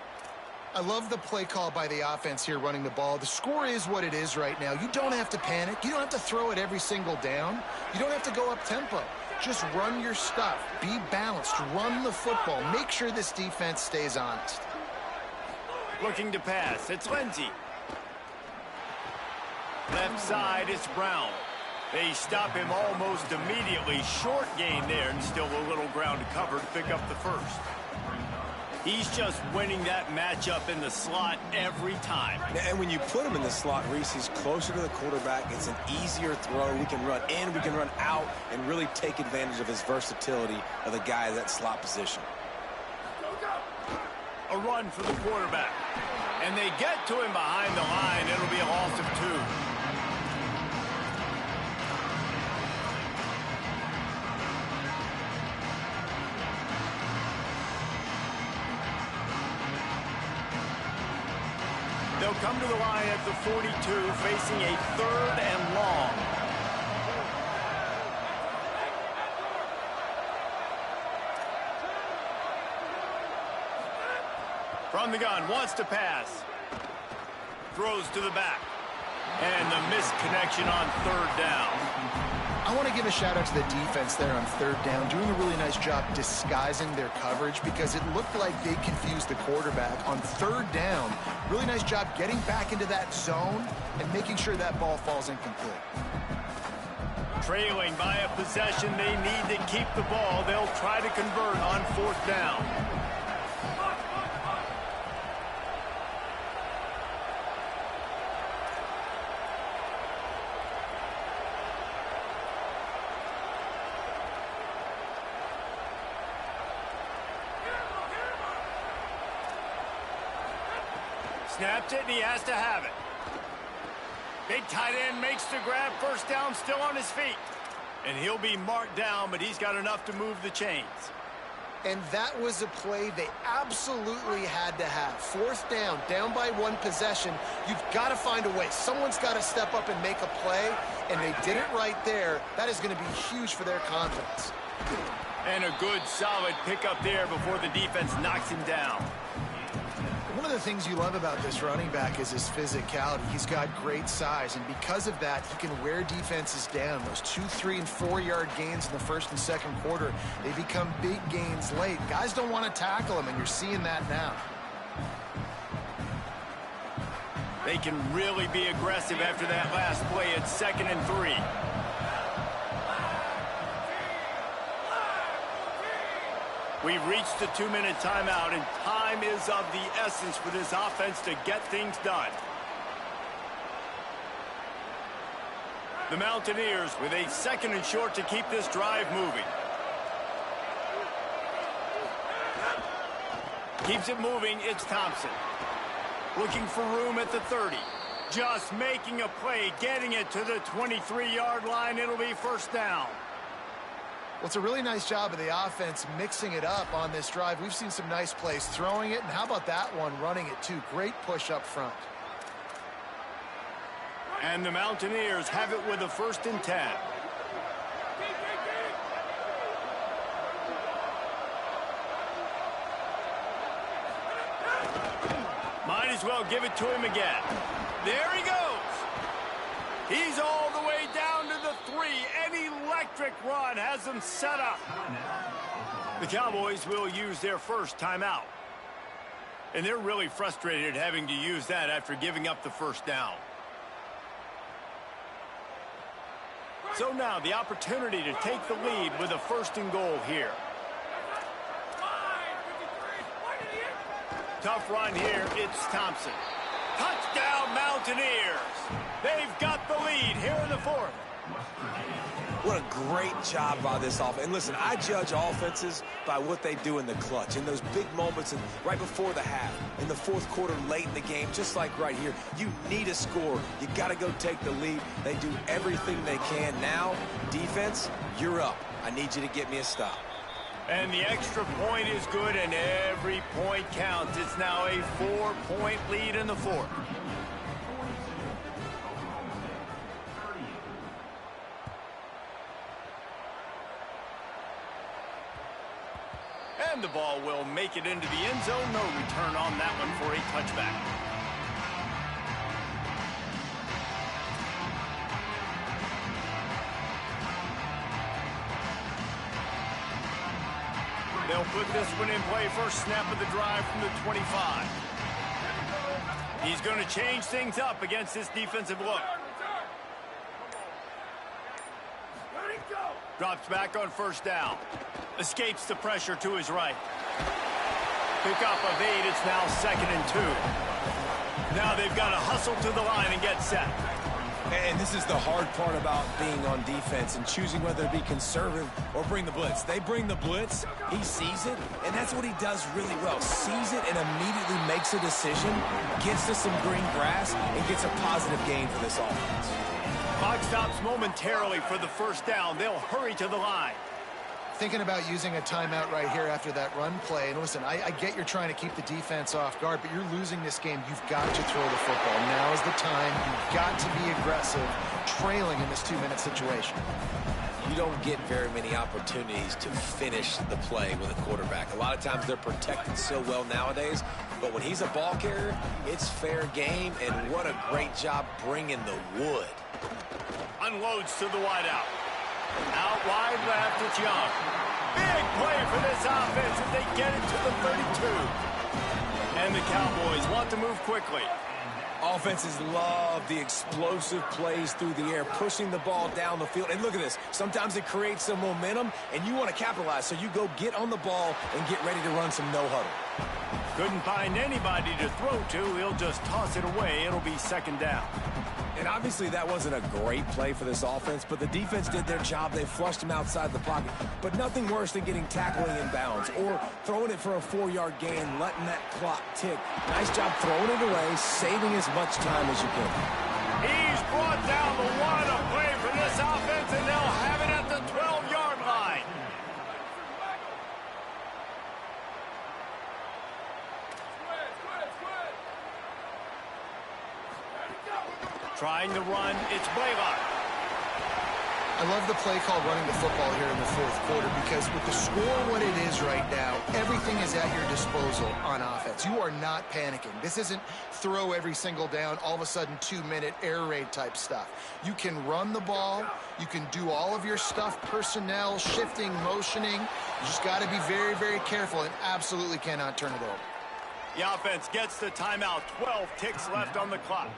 I love the play call by the offense here running the ball. The score is what it is right now. You don't have to panic. You don't have to throw it every single down. You don't have to go up tempo. Just run your stuff. Be balanced. Run the football. Make sure this defense stays honest. Looking to pass. It's Lindsey. Left side, it's Brown. They stop him almost immediately. Short gain there, and still a little ground to cover to pick up the first. He's just winning that matchup in the slot every time. And when you put him in the slot, Reese, he's closer to the quarterback. It's an easier throw. We can run in, we can run out, and really take advantage of his versatility of the guy in that slot position. A run for the quarterback. And they get to him behind the line. It'll be a loss of 2. They'll come to the line at the 42, facing a 3rd and long. From the gun, wants to pass. Throws to the back. And the misconnection on 3rd down. I want to give a shout out to the defense there on 3rd down, doing a really nice job disguising their coverage because it looked like they confused the quarterback on 3rd down. Really nice job getting back into that zone and making sure that ball falls incomplete. Trailing by a possession, they need to keep the ball. They'll try to convert on 4th down. Snaps it, and he has to have it. Big tight end makes the grab. 1st down, still on his feet. And he'll be marked down, but he's got enough to move the chains. And that was a play they absolutely had to have. 4th down, down by 1 possession. You've got to find a way. Someone's got to step up and make a play, and they did it right there. That is going to be huge for their confidence. And a good, solid pickup there before the defense knocks him down. One of the things you love about this running back is his physicality. He's got great size, and because of that, he can wear defenses down. Those 2, 3, and 4-yard gains in the 1st and 2nd quarter, they become big gains late. Guys don't want to tackle him, and you're seeing that now. They can really be aggressive after that last play at 2nd and 3. We've reached the 2-minute timeout, and time is of the essence for this offense to get things done. The Mountaineers with a 2nd and short to keep this drive moving. Keeps it moving, it's Thompson. Looking for room at the 30. Just making a play, getting it to the 23-yard line. It'll be 1st down. Well, it's a really nice job of the offense mixing it up on this drive. We've seen some nice plays throwing it, and how about that one running it too? Great push up front. And the Mountaineers have it with a 1st and 10. Might as well give it to him again. There he goes. He's all the way down to the 3. An electric run has them set up. The Cowboys will use their 1st timeout. And they're really frustrated having to use that after giving up the 1st down. So now the opportunity to take the lead with a 1st and goal here. Tough run here. It's Thompson. Touchdown, Mountaineers. They've got the lead here in the 4th. What a great job by this offense. And listen, I judge offenses by what they do in the clutch, in those big moments and right before the half, in the 4th quarter, late in the game, just like right here. You need a score. You got to go take the lead. They do everything they can. Now, defense, you're up. I need you to get me a stop. And the extra point is good, and every point counts. It's now a 4-point lead in the 4th. And the ball will make it into the end zone. No return on that one for a touchback. They'll put this one in play. First snap of the drive from the 25. He's going to change things up against this defensive look. Drops back on 1st down. Escapes the pressure to his right. Pickup of 8, it's now 2nd and 2. Now they've got to hustle to the line and get set. And this is the hard part about being on defense and choosing whether to be conservative or bring the blitz. They bring the blitz, he sees it, and that's what he does really well. Sees it and immediately makes a decision, gets to some green grass, and gets a positive gain for this offense. Clock stops momentarily for the first down. They'll hurry to the line. Thinking about using a timeout right here after that run play. And listen, I get you're trying to keep the defense off guard, but you're losing this game. You've got to throw the football. Now is the time. You've got to be aggressive, trailing in this 2-minute situation. You don't get very many opportunities to finish the play with a quarterback. A lot of times they're protected so well nowadays, but when he's a ball carrier, it's fair game, and what a great job bringing the wood. Unloads to the wideout. Out wide left, it's Young. Big play for this offense as they get it to the 32. And the Cowboys want to move quickly. Offenses love the explosive plays through the air, pushing the ball down the field. And look at this. Sometimes it creates some momentum, and you want to capitalize. So you go get on the ball and get ready to run some no-huddle. Couldn't find anybody to throw to. He'll just toss it away. It'll be 2nd down. And obviously that wasn't a great play for this offense, but the defense did their job. They flushed him outside the pocket. But nothing worse than getting tackled in bounds or throwing it for a 4-yard gain, letting that clock tick. Nice job throwing it away, saving as much time as you can. He's brought down the one. A play for this offense, and they'll have it at the 12-yard line. Trying to run, it's Blaylock. I love the play call running the football here in the 4th quarter because with the score what it is right now, everything is at your disposal on offense. You are not panicking. This isn't throw every single down, all of a sudden 2-minute air raid type stuff. You can run the ball. You can do all of your stuff, personnel, shifting, motioning. You just got to be very, very careful and absolutely cannot turn it over. The offense gets the timeout. 12 ticks left on the clock.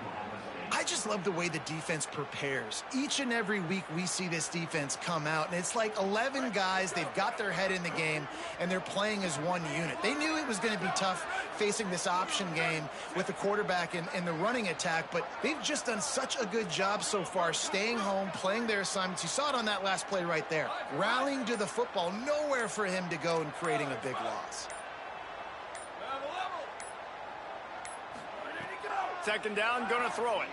I just love the way the defense prepares. Each and every week we see this defense come out, and it's like 11 guys, they've got their head in the game, and they're playing as one unit. They knew it was going to be tough facing this option game with the quarterback and the running attack, but they've just done such a good job so far staying home, playing their assignments. You saw it on that last play right there. Rallying to the football, nowhere for him to go and creating a big loss. 2nd down, gonna throw it.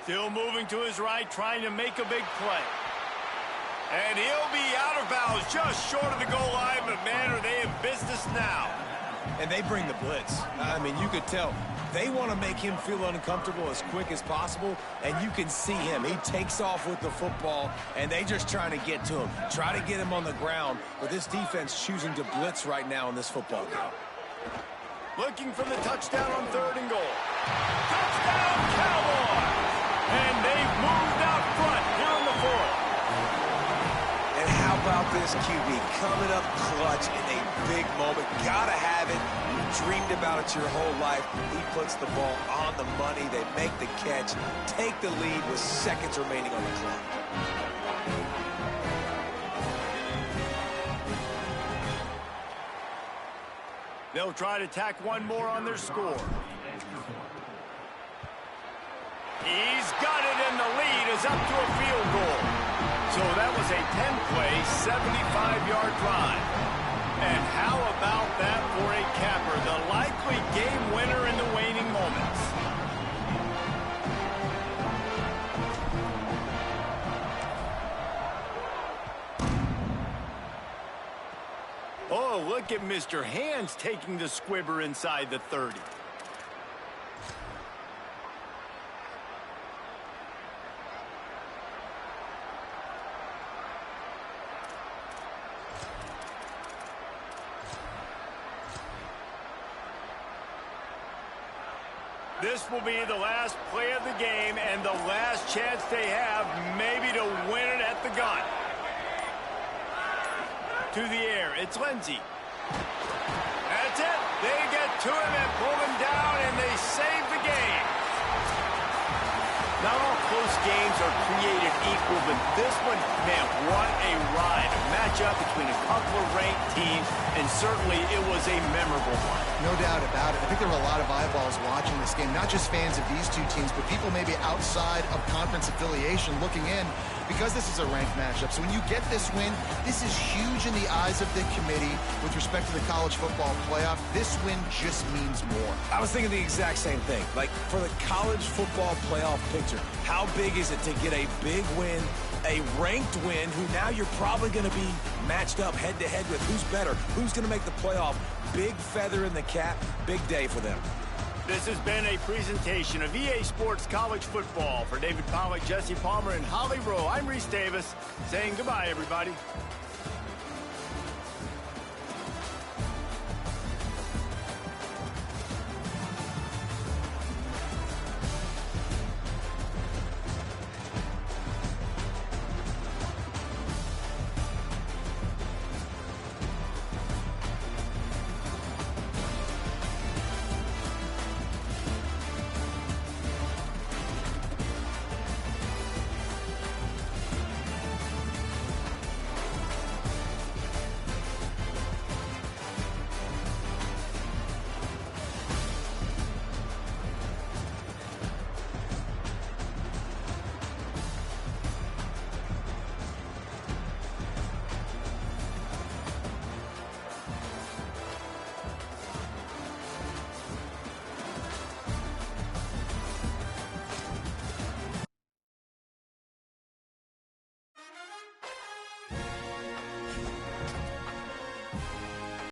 Still moving to his right, trying to make a big play. And he'll be out of bounds, just short of the goal line, but man, are they in business now. And they bring the blitz. I mean, you could tell they want to make him feel uncomfortable as quick as possible, and you can see him. He takes off with the football, and they just trying to get to him, try to get him on the ground, but this defense choosing to blitz right now in this football game. Looking for the touchdown on 3rd and goal. Touchdown, Cowboys! And they've moved out front here in the 4th. And how about this QB coming up clutch in a big moment? Gotta have it. You dreamed about it your whole life. He puts the ball on the money. They make the catch, take the lead with seconds remaining on the clock. They'll try to tack one more on their score. He's got it, and the lead is up to a field goal. So that was a 10-play, 75-yard drive. And how about that for a capper? The likely game winner in the waning moments. Oh, look at Mr. Hands taking the squibber inside the 30. This will be the last play of the game and the last chance they have maybe to win it at the gun. To the air, it's Lindsey. That's it. They get to him and pull him down, and they save the game. Not all close games are created equal, but this one, man, what a ride. A matchup between a couple of ranked teams, and certainly it was a memorable one. No doubt about it. I think there were a lot of eyeballs watching this game, not just fans of these two teams, but people maybe outside of conference affiliation looking in, because this is a ranked matchup. So when you get this win, this is huge in the eyes of the committee with respect to the college football playoff. This win just means more. I was thinking the exact same thing. Like, for the college football playoff picture, how big is it to get a big win, a ranked win, who now you're probably going to be matched up head-to-head with who's better, who's going to make the playoff. Big feather in the cap, big day for them. This has been a presentation of EA Sports College Football. For David Pollack, Jesse Palmer, and Holly Rowe, I'm Reese Davis saying goodbye, everybody.